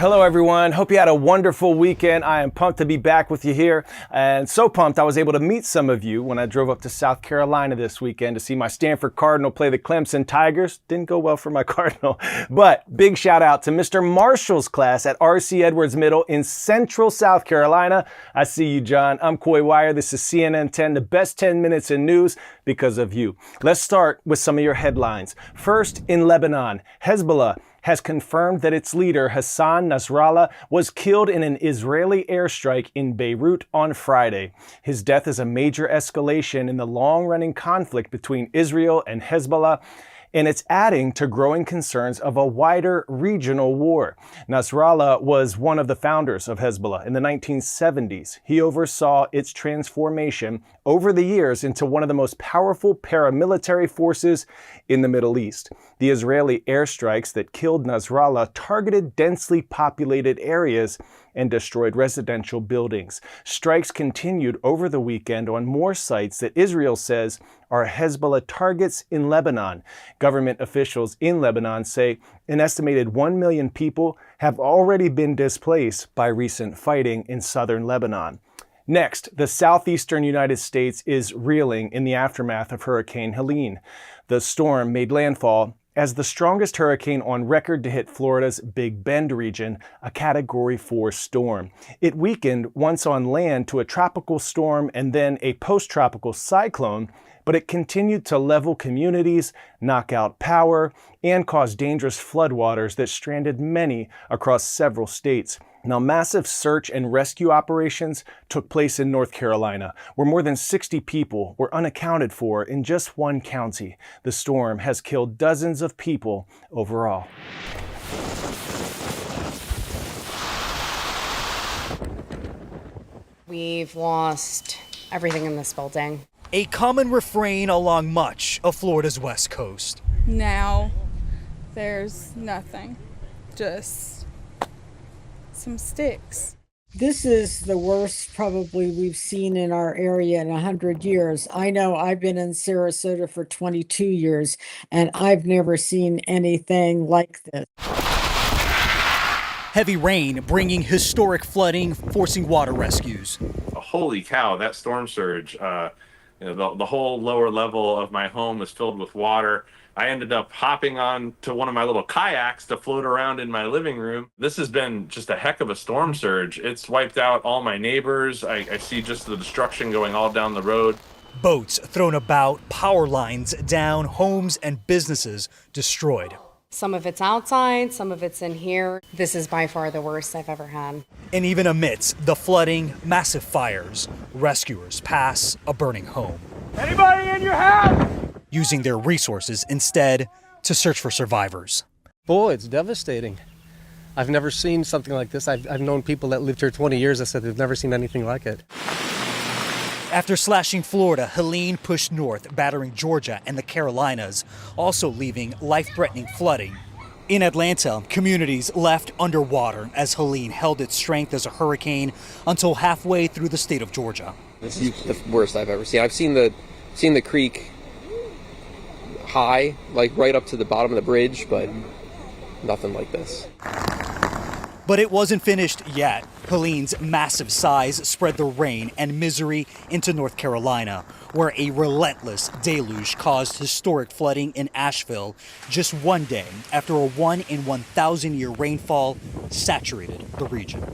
Hello everyone, hope you had a wonderful weekend. I am pumped to be back with you here, and so pumped I was able to meet some of you when I drove up to South Carolina this weekend to see my Stanford Cardinal play the Clemson Tigers. Didn't go well for my Cardinal, but big shout out to Mr. Marshall's class at R.C. Edwards Middle in Central South Carolina. I see you, John. I'm Coy Wire. This is CNN 10, the best 10 minutes in news because of you. Let's start with some of your headlines. First, in Lebanon, Hezbollah has confirmed that its leader, Hassan Nasrallah, was killed in an Israeli airstrike in Beirut on Friday. His death is a major escalation in the long-running conflict between Israel and Hezbollah, and it's adding to growing concerns of a wider regional war. Nasrallah was one of the founders of Hezbollah in the 1970s. He oversaw its transformation over the years into one of the most powerful paramilitary forces in the Middle East. The Israeli airstrikes that killed Nasrallah targeted densely populated areas and destroyed residential buildings. Strikes continued over the weekend on more sites that Israel says are Hezbollah targets in Lebanon. Government officials in Lebanon say an estimated 1 million people have already been displaced by recent fighting in southern Lebanon. Next, the southeastern United States is reeling in the aftermath of Hurricane Helene. The storm made landfall as the strongest hurricane on record to hit Florida's Big Bend region, a Category 4 storm. It weakened once on land to a tropical storm and then a post-tropical cyclone, but it continued to level communities, knock out power, and cause dangerous floodwaters that stranded many across several states. Now, massive search and rescue operations took place in North Carolina, where more than 60 people were unaccounted for in just one county. The storm has killed dozens of people overall. We've lost everything in this building. A common refrain along much of Florida's west coast. Now, there's nothing, just some sticks. This is the worst probably we've seen in our area in 100 years. I know I've been in Sarasota for 22 years, and I've never seen anything like this. Heavy rain bringing historic flooding, forcing water rescues. Holy cow, that storm surge. The whole lower level of my home was filled with water. I ended up hopping on to one of my little kayaks to float around in my living room. This has been just a heck of a storm surge. It's wiped out all my neighbors. I see just the destruction going all down the road. Boats thrown about, power lines down, homes and businesses destroyed. Some of it's outside, some of it's in here. This is by far the worst I've ever had. And even amidst the flooding, massive fires, rescuers pass a burning home. Anybody in your house? Using their resources instead to search for survivors. Boy, it's devastating. I've never seen something like this. I've known people that lived here 20 years that said they've never seen anything like it. After slashing Florida, Helene pushed north, battering Georgia and the Carolinas, also leaving life-threatening flooding. In Atlanta, communities left underwater as Helene held its strength as a hurricane until halfway through the state of Georgia. This is the worst I've ever seen. I've seen the creek high, like right up to the bottom of the bridge, but nothing like this. But it wasn't finished yet. Helene's massive size spread the rain and misery into North Carolina, where a relentless deluge caused historic flooding in Asheville just one day after a 1 in 1,000 year rainfall saturated the region.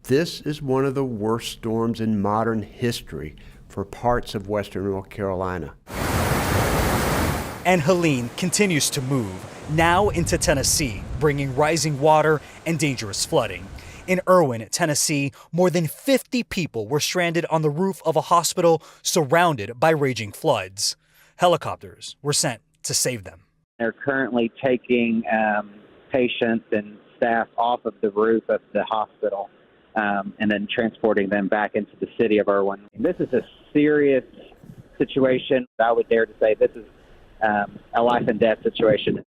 This is one of the worst storms in modern history for parts of western North Carolina. And Helene continues to move, now into Tennessee, bringing rising water and dangerous flooding. In Irwin, Tennessee, more than 50 people were stranded on the roof of a hospital surrounded by raging floods. Helicopters were sent to save them. They're currently taking patients and staff off of the roof of the hospital and then transporting them back into the city of Irwin. This is a serious situation. I would dare to say this is a life and death situation.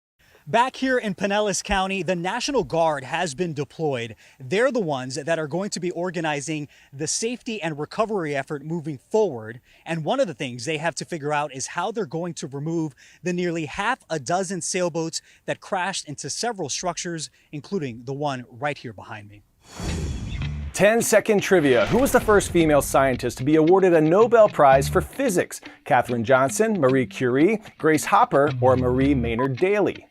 Back here in Pinellas County, the National Guard has been deployed. They're the ones that are going to be organizing the safety and recovery effort moving forward. And one of the things they have to figure out is how they're going to remove the nearly half a dozen sailboats that crashed into several structures, including the one right here behind me. 10-second trivia. Who was the first female scientist to be awarded a Nobel Prize for Physics? Katherine Johnson, Marie Curie, Grace Hopper, or Marie Maynard Daly?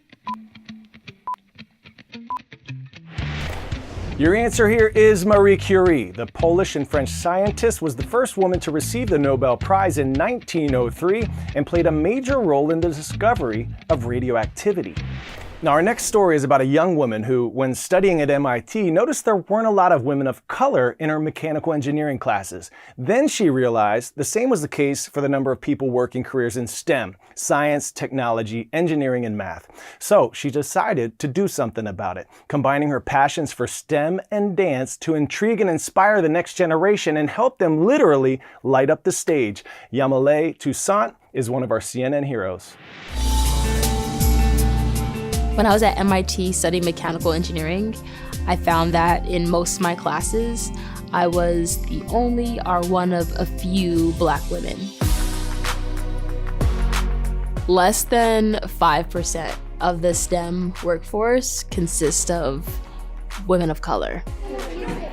Your answer here is Marie Curie. The Polish and French scientist was the first woman to receive the Nobel Prize in 1903 and played a major role in the discovery of radioactivity. Now, our next story is about a young woman who, when studying at MIT, noticed there weren't a lot of women of color in her mechanical engineering classes. Then she realized the same was the case for the number of people working careers in STEM, science, technology, engineering, and math. So she decided to do something about it, combining her passions for STEM and dance to intrigue and inspire the next generation and help them literally light up the stage. Yamile Toussaint is one of our CNN heroes. When I was at MIT studying mechanical engineering, I found that in most of my classes, I was the only or one of a few Black women. Less than 5% of the STEM workforce consists of women of color.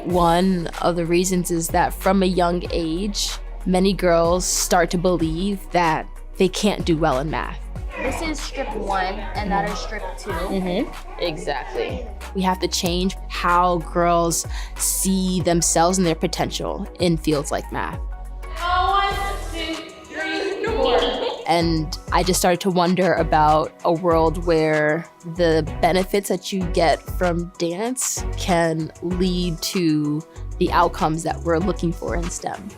One of the reasons is that from a young age, many girls start to believe that they can't do well in math. This is strip 1 and that is strip 2. Exactly. We have to change how girls see themselves and their potential in fields like math. 1, 2, 3, 4. And I just started to wonder about a world where the benefits that you get from dance can lead to the outcomes that we're looking for in STEM.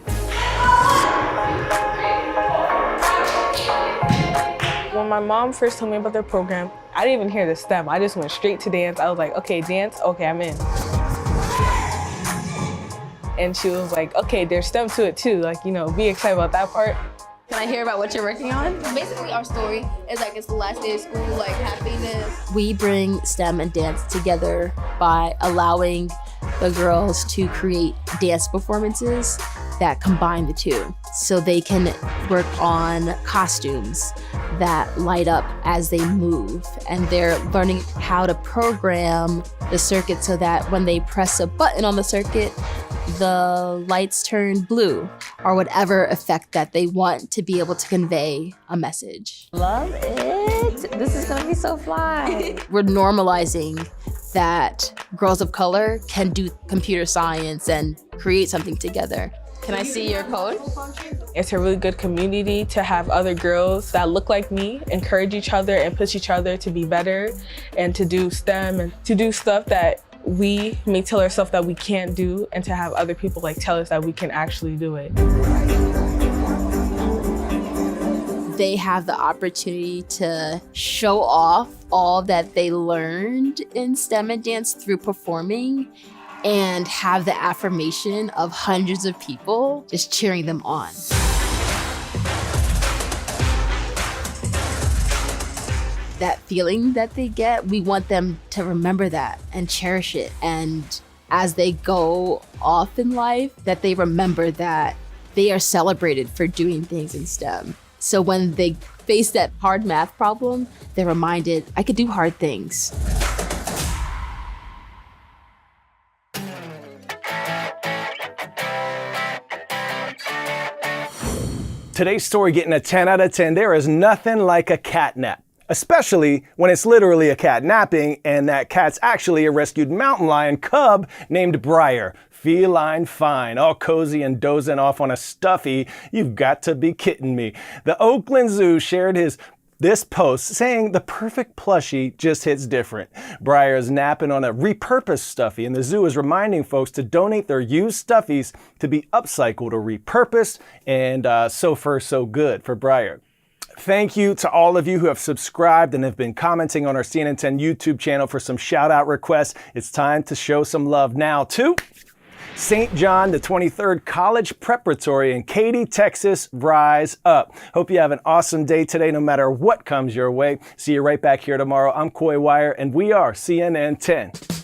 When my mom first told me about their program, I didn't even hear the STEM. I just went straight to dance. I was like, okay, dance, okay, I'm in. And she was like, okay, there's STEM to it too. Like, you know, be excited about that part. Can I hear about what you're working on? Basically, our story is like it's the last day of school, like happiness. We bring STEM and dance together by allowing the girls to create dance performances that combine the two. So they can work on costumes that light up as they move. And they're learning how to program the circuit so that when they press a button on the circuit, the lights turn blue, or whatever effect that they want to be able to convey a message. Love it. This is gonna be so fly. We're normalizing that girls of color can do computer science and create something together. Can I see your code? It's a really good community to have other girls that look like me, encourage each other and push each other to be better and to do STEM and to do stuff that we may tell ourselves that we can't do, and to have other people like tell us that we can actually do it. They have the opportunity to show off all that they learned in STEM and dance through performing and have the affirmation of hundreds of people just cheering them on. That feeling that they get, we want them to remember that and cherish it. And as they go off in life, that they remember that they are celebrated for doing things in STEM. So when they face that hard math problem, they're reminded, I could do hard things. Today's story getting a 10 out of 10. There is nothing like a cat nap, especially when it's literally a cat napping and that cat's actually a rescued mountain lion cub named Briar. Feline fine, all cozy and dozing off on a stuffy. You've got to be kidding me. The Oakland Zoo shared this post saying the perfect plushie just hits different. Briar is napping on a repurposed stuffy, and the zoo is reminding folks to donate their used stuffies to be upcycled or repurposed, and so far so good for Briar. Thank you to all of you who have subscribed and have been commenting on our CNN 10 YouTube channel for some shout out requests. It's time to show some love now to St. John the 23rd College Preparatory in Katy, Texas, rise up. Hope you have an awesome day today, no matter what comes your way. See you right back here tomorrow. I'm Coy Wire, and we are CNN 10.